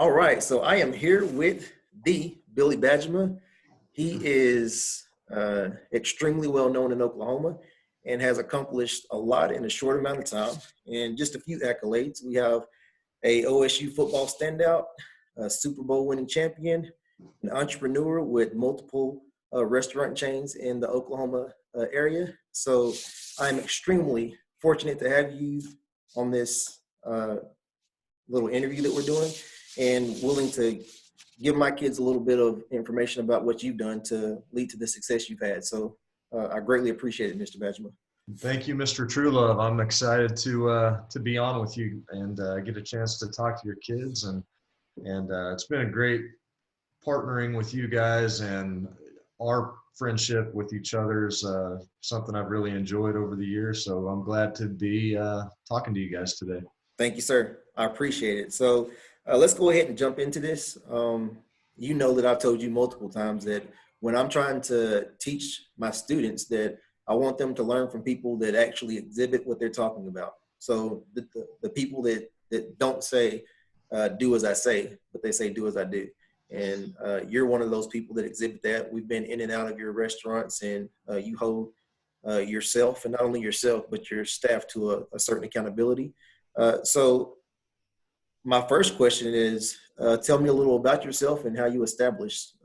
All right, so I am here with the Billy Bajema. He is extremely well known in Oklahoma and has accomplished a lot in a short amount of time. And just a few accolades: we have a OSU football standout, a Super Bowl winning champion, an entrepreneur with multiple restaurant chains in the Oklahoma area. So I'm extremely fortunate to have you on this little interview that we're doing and willing to give my kids a little bit of information about what you've done to lead to the success you've had. So I greatly appreciate it, Mr. Bajema. Thank you, Mr. Truelove. I'm excited to be on with you and get a chance to talk to your kids, and it's been a great partnering with you guys, and our friendship with each other is something I've really enjoyed over the years. So I'm glad to be talking to you guys today. Thank you, sir. I appreciate it. So let's go ahead and jump into this. You know that I've told you multiple times that when I'm trying to teach my students, that I want them to learn from people that actually exhibit what they're talking about. So the people that don't say, do as I say, but they say, do as I do. And you're one of those people that exhibit that. We've been in and out of your restaurants, and you hold yourself, and not only yourself, but your staff to a certain accountability. So my first question is, tell me a little about yourself and how you established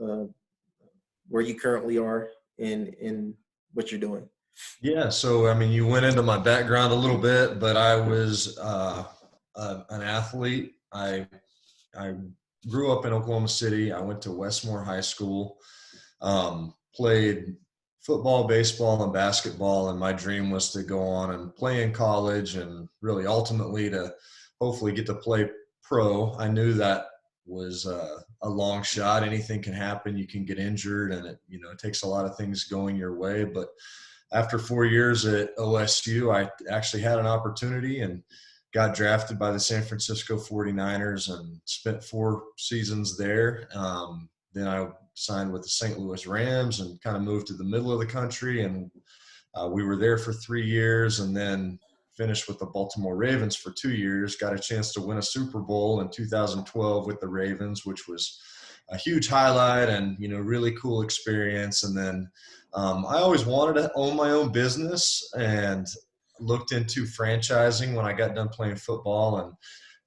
where you currently are in what you're doing. Yeah, so I mean, you went into my background a little bit, but I was an athlete. I grew up in Oklahoma City. I went to Westmore High School, played football, baseball, and basketball, and my dream was to go on and play in college and really ultimately to hopefully get to play pro. I knew that was a long shot. Anything can happen. You can get injured, and it takes a lot of things going your way. But after 4 years at OSU, I actually had an opportunity and got drafted by the San Francisco 49ers and spent 4 seasons there. Then I signed with the St. Louis Rams and kind of moved to the middle of the country. And we were there for 3 years, and then finished with the Baltimore Ravens for 2 years. Got a chance to win a Super Bowl in 2012 with the Ravens, which was a huge highlight and, really cool experience. And then I always wanted to own my own business and looked into franchising when I got done playing football, and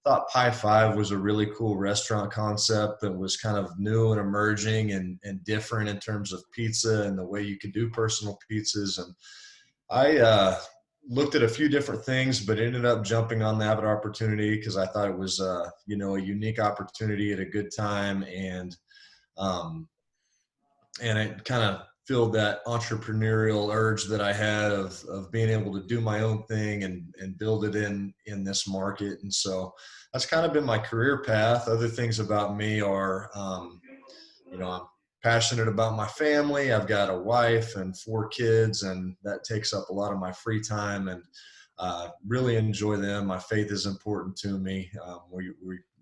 thought Pie 5 was a really cool restaurant concept that was kind of new and emerging and different in terms of pizza and the way you could do personal pizzas. And I looked at a few different things, but ended up jumping on that opportunity because I thought it was, a unique opportunity at a good time. And it kind of filled that entrepreneurial urge that I had of being able to do my own thing and build it in this market. And so that's kind of been my career path. Other things about me are, I'm passionate about my family. I've got a wife and 4 kids, and that takes up a lot of my free time, and really enjoy them. My faith is important to me. We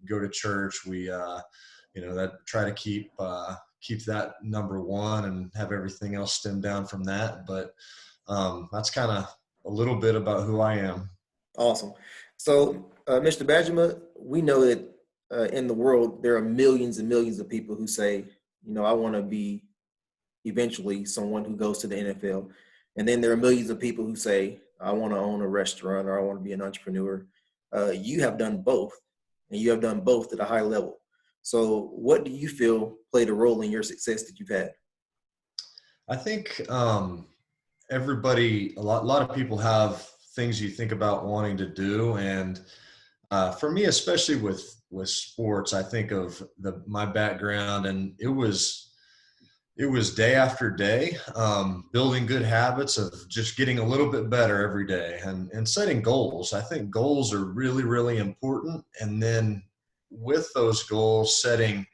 go to church. We, that try to keep that number one and have everything else stem down from that. But that's kind of a little bit about who I am. Awesome. So, Mr. Bajema, we know that in the world, there are millions and millions of people who say, I want to be eventually someone who goes to the NFL. And then there are millions of people who say, I want to own a restaurant, or I want to be an entrepreneur. You have done both, and you have done both at a high level. So what do you feel played a role in your success that you've had? I think everybody, a lot of people have things you think about wanting to do. And for me, especially with sports, I think of my background, and it was day after day, building good habits of just getting a little bit better every day and setting goals. I think goals are really, really important. And then with those goals, setting,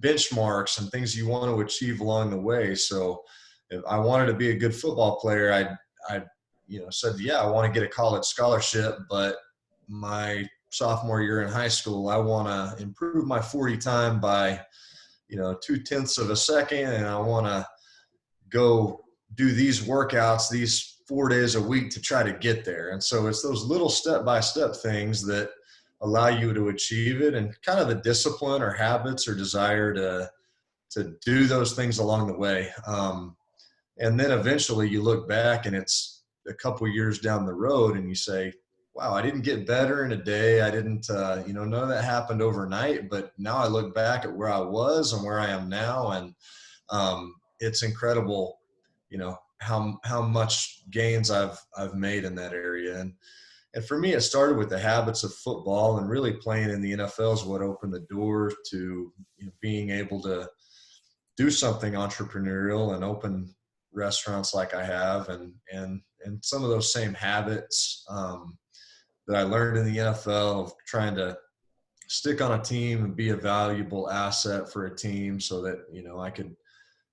benchmarks and things you want to achieve along the way. So if I wanted to be a good football player, I said, yeah, I want to get a college scholarship, but my sophomore year in high school, I want to improve my 40 time by, 0.2 of a second. And I want to go do these workouts, these 4 days a week to try to get there. And so it's those little step-by-step things that allow you to achieve it, and kind of the discipline or habits or desire to do those things along the way. And then eventually you look back and it's a couple years down the road and you say, wow, I didn't get better in a day. I didn't, none of that happened overnight, but now I look back at where I was and where I am now. And it's incredible, how much gains I've made in that area. And for me, it started with the habits of football, and really playing in the NFL is what opened the door to being able to do something entrepreneurial and open restaurants like I have, and some of those same habits that I learned in the NFL of trying to stick on a team and be a valuable asset for a team, so that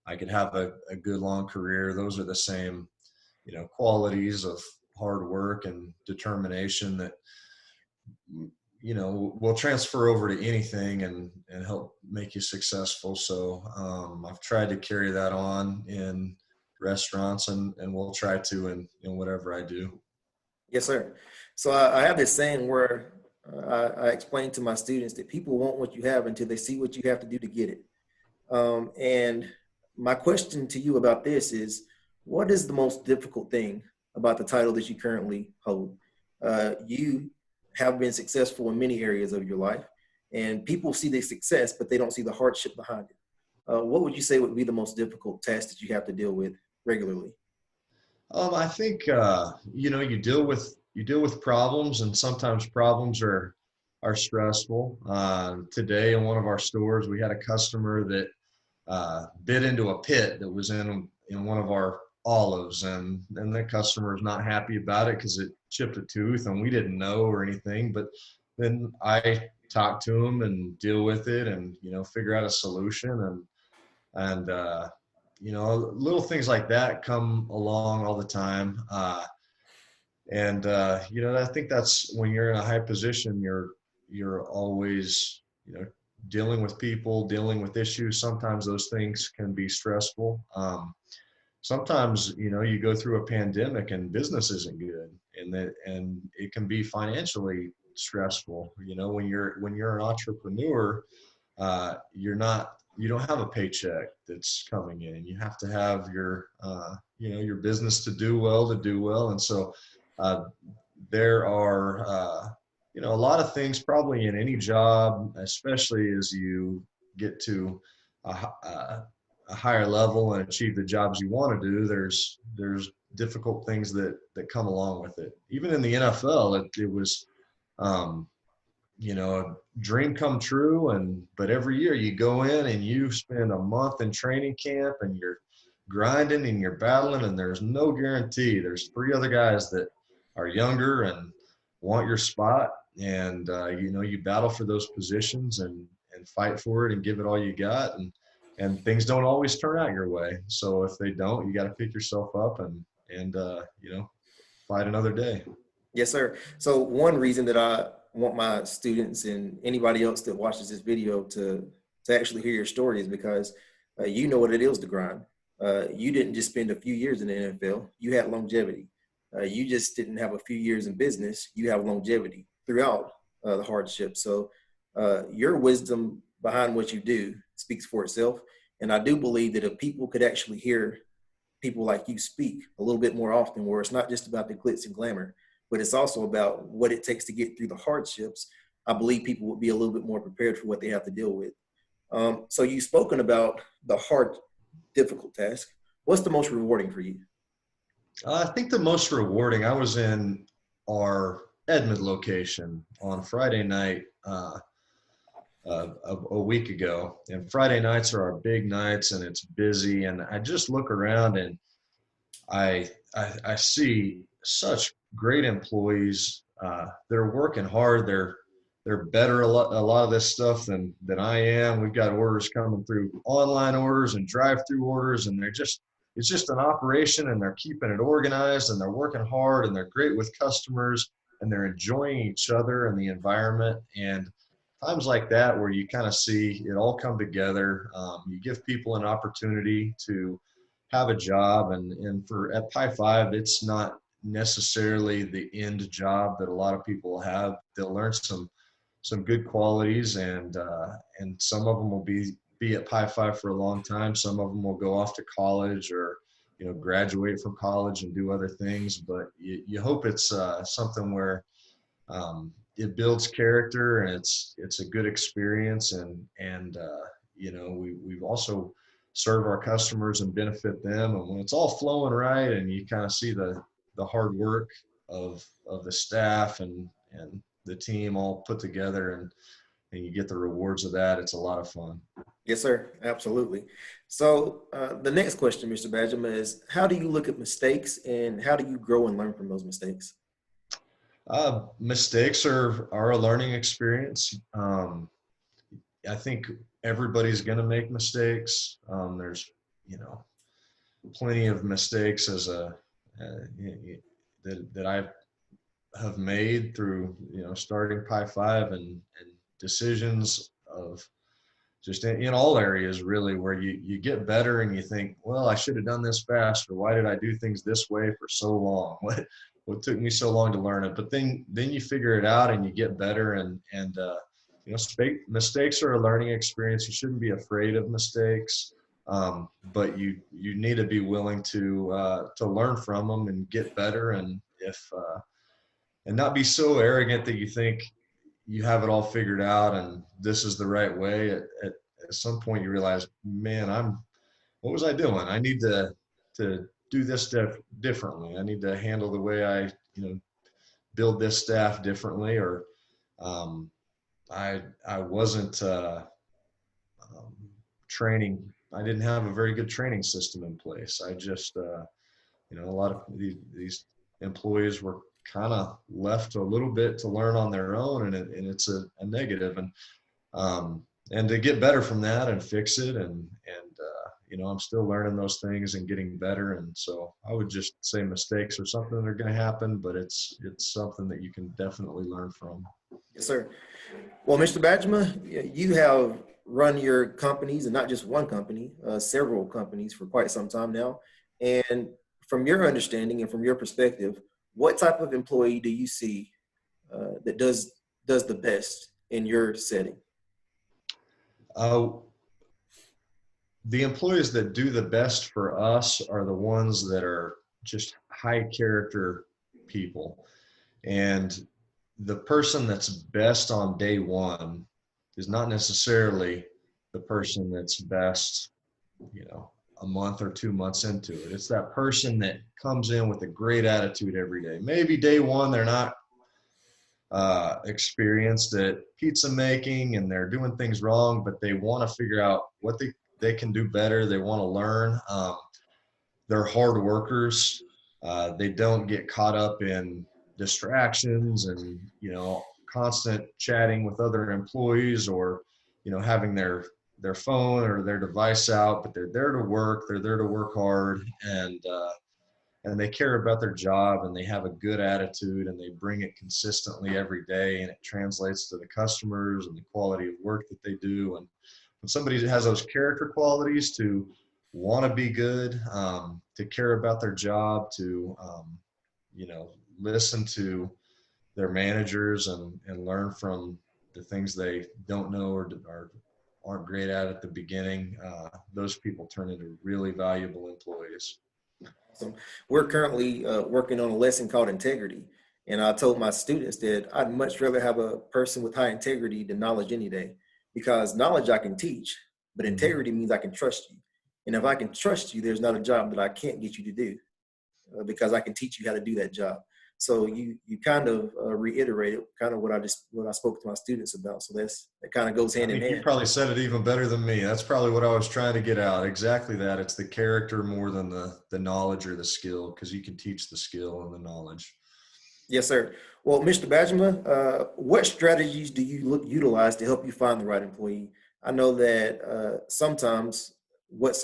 I could have a good long career. Those are the same qualities of hard work and determination that will transfer over to anything and help make you successful. So I've tried to carry that on in restaurants, and will try to in whatever I do. Yes, sir. So I have this saying where I explain to my students that people want what you have until they see what you have to do to get it. And my question to you about this is, what is the most difficult thing about the title that you currently hold? You have been successful in many areas of your life, and people see the success, but they don't see the hardship behind it. What would you say would be the most difficult task that you have to deal with regularly? I think you deal with problems, and sometimes problems are stressful. Today in one of our stores, we had a customer that bit into a pit that was in one of our olives, and the customer is not happy about it because it chipped a tooth, and we didn't know or anything. But then I talk to him and deal with it, and figure out a solution, and little things like that come along all the time. I think that's when you're in a high position, you're always dealing with people, dealing with issues. Sometimes those things can be stressful. Sometimes you go through a pandemic and business isn't good, and it can be financially stressful. When you're an entrepreneur, you don't have a paycheck that's coming in. You have to have your business to do well. And so uh, there are a lot of things probably in any job, especially as you get to a higher level and achieve the jobs you want to do. There's difficult things that come along with it. Even in the NFL, it was um, a dream come true. But every year you go in and you spend a month in training camp, and you're grinding and you're battling, and there's no guarantee. There's three other guys that are younger and want your spot, and you battle for those positions and fight for it and give it all you got, and things don't always turn out your way. So if they don't, you got to pick yourself up and fight another day. Yes, sir. So one reason that I want my students and anybody else that watches this video to actually hear your story is because you know what it is to grind. You didn't just spend a few years in the NFL. You had longevity. You just didn't have a few years in business. You have longevity throughout the hardship. So your wisdom behind what you do speaks for itself. And I do believe that if people could actually hear people like you speak a little bit more often, where it's not just about the glitz and glamour, but it's also about what it takes to get through the hardships, I believe people would be a little bit more prepared for what they have to deal with. So you've spoken about the hard, difficult task. What's the most rewarding for you? I think the most rewarding, I was in our Edmond location on Friday night a week ago. And Friday nights are our big nights, and it's busy. And I just look around, and I see such great employees. They're working hard. They're better a lot of this stuff than I am. We've got orders coming through, online orders and drive-through orders, and it's just an operation, and they're keeping it organized, and they're working hard, and they're great with customers, and they're enjoying each other and the environment. And times like that where you kind of see it all come together, you give people an opportunity to have a job, and for at Pi 5, it's not necessarily the end job that a lot of people have. They'll learn some some good qualities, and some of them will be at Pi Five for a long time. Some of them will go off to college or graduate from college and do other things. But you hope it's something where it builds character and it's a good experience, and we've also serve our customers and benefit them. And when it's all flowing right and you kind of see the hard work of the staff and the team all put together, and you get the rewards of that, it's a lot of fun. Yes, sir. Absolutely. So the next question, Mr. Bajema, is how do you look at mistakes and how do you grow and learn from those mistakes? Mistakes are a learning experience. I think everybody's going to make mistakes. There's you know plenty of mistakes that I have made through starting Pi Five, and decisions of just in all areas really, where you get better and you think, well, I should have done this faster. Why did I do things this way for so long? What took me so long to learn it? But then you figure it out and you get better, mistakes are a learning experience. You shouldn't be afraid of mistakes, but you need to be willing to learn from them and get better, and not be so arrogant that you think you have it all figured out and this is the right way. At some point you realize, man, what was I doing? I need to do this differently. I need to handle the way I build this staff differently, or um, I wasn't training. I didn't have a very good training system in place. I just a lot of these employees were kind of left a little bit to learn on their own, and it's a negative. And to get better from that and fix it, I'm still learning those things and getting better. And so I would just say mistakes are something that are going to happen, but it's something that you can definitely learn from. Yes, sir. Well, Mr. Bajema, you have run your companies, and not just one company, several companies for quite some time now. And from your understanding and from your perspective, what type of employee do you see that does the best in your setting? Uh, the employees that do the best for us are the ones that are just high character people. And the person that's best on day one is not necessarily the person that's best, a month or 2 months into it. It's that person that comes in with a great attitude every day. Maybe day one, they're not experienced at pizza making and they're doing things wrong, but they want to figure out what they can do better. They want to learn. They're hard workers. They don't get caught up in distractions and constant chatting with other employees, or having their phone or their device out. But they're there to work. They're there to work hard, and they care about their job, and they have a good attitude, and they bring it consistently every day, and it translates to the customers and the quality of work that they do. And when somebody has those character qualities to want to be good, to care about their job, to listen to their managers and learn from the things they don't know or aren't great at the beginning, those people turn into really valuable employees. So we're currently working on a lesson called integrity. And I told my students that I'd much rather have a person with high integrity than knowledge any day, because knowledge I can teach, but Mhm. integrity means I can trust you. And if I can trust you, there's not a job that I can't get you to do because I can teach you how to do that job. So you kind of reiterated kind of what I spoke to my students about. So that kind of goes I hand in think you hand. probably said it even better than me. That's probably what I was trying to get out. Exactly that. It's the character more than the knowledge or the skill, because you can teach the skill and the knowledge. Yes, sir. Well, Mr. Bajema, what strategies do you utilize to help you find the right employee? I know that sometimes what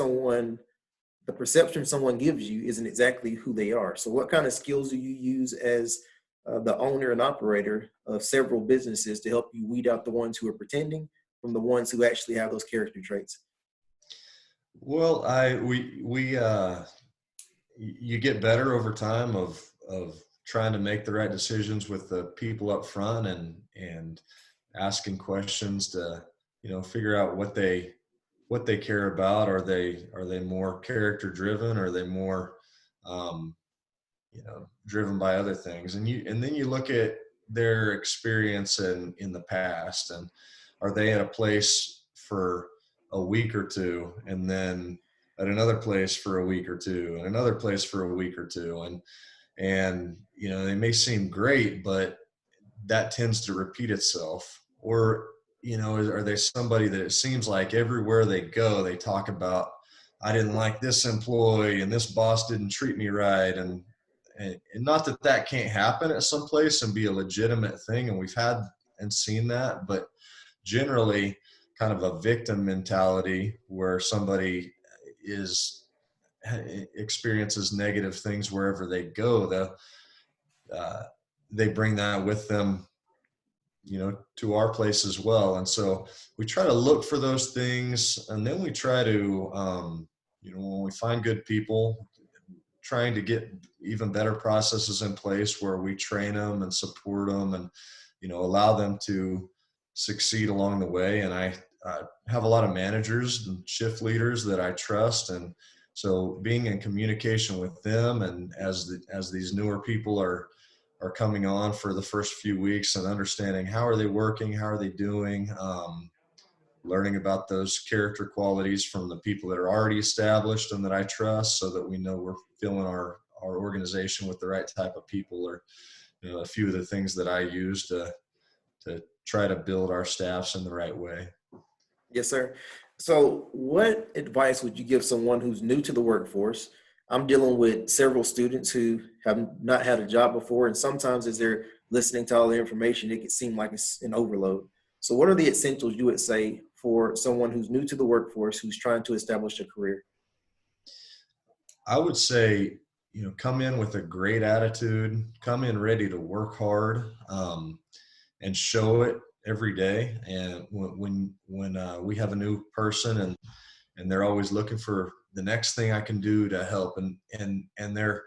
the perception someone gives you isn't exactly who they are. So what kind of skills do you use as the owner and operator of several businesses to help you weed out the ones who are pretending from the ones who actually have those character traits? Well, you get better over time of trying to make the right decisions with the people up front, and asking questions to, figure out what they care about. Are they more character driven? Are they more, um, driven by other things? And then you look at their experience in the past, and are they at a place for a week or two, and then at another place for a week or two, and another place for a week or two, and they may seem great, but that tends to repeat itself. Or are they somebody that it seems like everywhere they go they talk about, I didn't like this employee and this boss didn't treat me right, and not that that can't happen at some place and be a legitimate thing, and we've had and seen that, but generally kind of a victim mentality where somebody is experiences negative things wherever they go. Uh, they bring that with them, to our place as well. And so we try to look for those things, and then we try to, when we find good people, trying to get even better processes in place where we train them and support them, and allow them to succeed along the way. And I have a lot of managers and shift leaders that I trust, and so being in communication with them, and as these newer people are coming on for the first few weeks, and understanding how are they working, how are they doing, learning about those character qualities from the people that are already established and that I trust, so that we know we're filling our organization with the right type of people. Or a few of the things that I use to try to build our staffs in the right way. Yes, sir. So, what advice would you give someone who's new to the workforce? I'm dealing with several students who have not had a job before, and sometimes as they're listening to all the information, it can seem like it's an overload. So, what are the essentials you would say for someone who's new to the workforce who's trying to establish a career? I would say, come in with a great attitude, come in ready to work hard, and show it every day. And when we have a new person, and they're always looking for the next thing I can do to help, and they're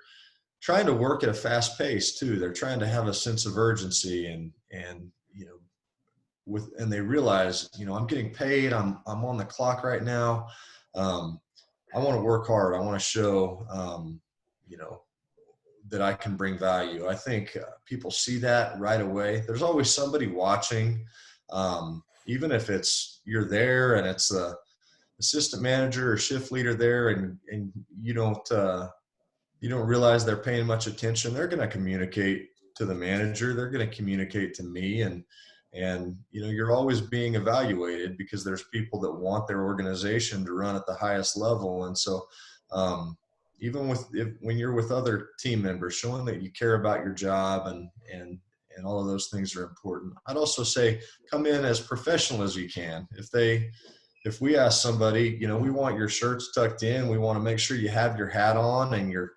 trying to work at a fast pace too. They're trying to have a sense of urgency, and and they realize, I'm getting paid. I'm on the clock right now. Um, I want to work hard. I want to show, you know, that I can bring value. I think people see that right away. There's always somebody watching, even if it's you're there and it's the assistant manager or shift leader there, and you don't realize they're paying much attention. They're going to communicate to the manager. They're going to communicate to me, and you're always being evaluated, because there's people that want their organization to run at the highest level. And so even when you're with other team members, showing that you care about your job, and all of those things are important. I'd also say come in as professional as you can. If we ask somebody, we want your shirts tucked in, we want to make sure you have your hat on and you're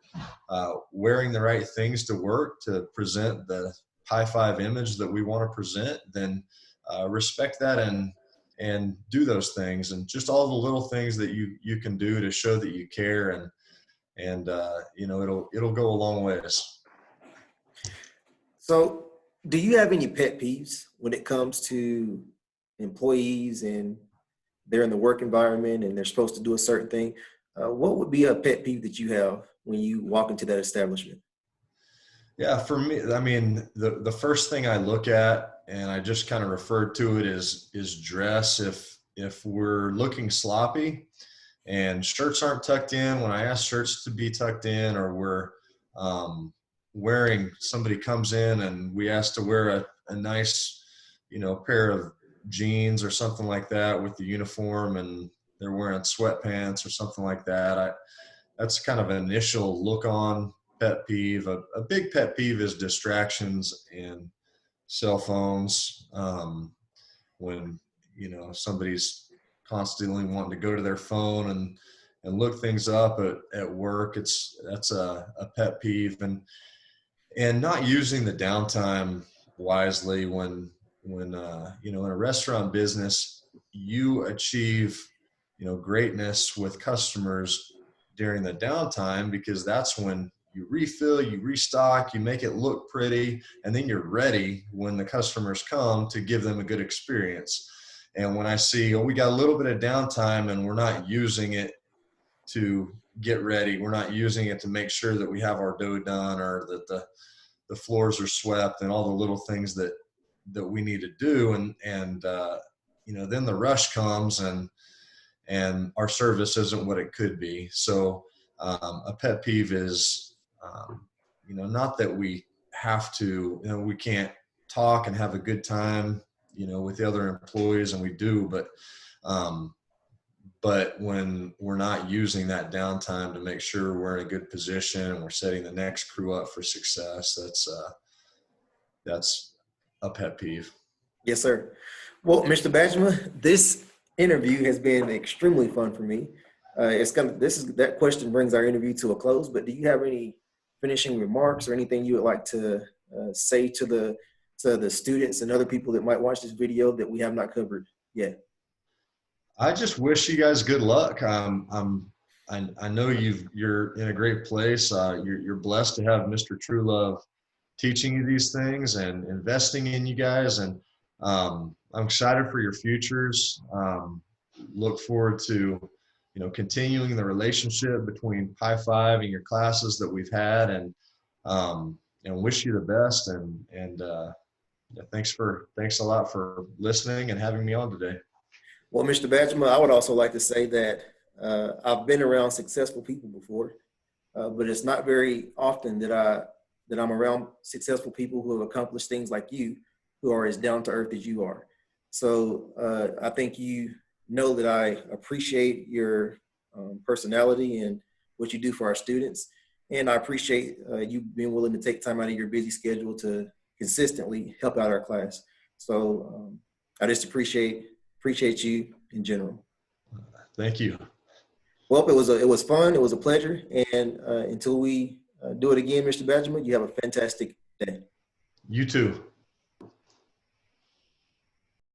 wearing the right things to work to present the high five image that we want to present, then respect that, and do those things, and just all the little things that you can do to show that you care, and it'll go a long ways. So, do you have any pet peeves when it comes to employees and they're in the work environment and they're supposed to do a certain thing? What would be a pet peeve that you have when you walk into that establishment? Yeah, for me, I mean, the first thing I look at, and I just kind of referred to it, is dress. If we're looking sloppy and shirts aren't tucked in when I ask shirts to be tucked in, or we're wearing, somebody comes in and we ask to wear a nice, pair of jeans or something like that with the uniform, and they're wearing sweatpants or something like that. That's kind of an initial look on pet peeve. A big pet peeve is distractions and cell phones. When somebody's constantly wanting to go to their phone and look things up at work, that's a pet peeve. And not using the downtime wisely. When in a restaurant business, you achieve greatness with customers during the downtime, because that's when you refill, you restock, you make it look pretty, and then you're ready when the customers come to give them a good experience. And when I see, oh, we got a little bit of downtime and we're not using it to get ready, we're not using it to make sure that we have our dough done or that the floors are swept and all the little things that we need to do, and then the rush comes and our service isn't what it could be. So a pet peeve is not that we have to, we can't talk and have a good time with the other employees, and we do, but when we're not using that downtime to make sure we're in a good position and we're setting the next crew up for success, that's a pet peeve. Yes, sir. Well, Mr. Bajema, this interview has been extremely fun for me. That question brings our interview to a close, but do you have any finishing remarks or anything you would like to say to the students and other people that might watch this video that we have not covered yet? I just wish you guys good luck. I know you're in a great place. You're blessed to have Mr. Truelove teaching you these things and investing in you guys. And I'm excited for your futures. Look forward to, continuing the relationship between Pi 5 and your classes that we've had, and wish you the best. And thanks a lot for listening and having me on today. Well, Mr. Bajema, I would also like to say that I've been around successful people before, but it's not very often that I'm around successful people who have accomplished things like you, who are as down to earth as you are. So I think you know that I appreciate your personality and what you do for our students. And I appreciate you being willing to take time out of your busy schedule to consistently help out our class. So I just appreciate you in general. Thank you. Well, it was fun. It was a pleasure. And until we do it again, Mr. Benjamin, you have a fantastic day. You too.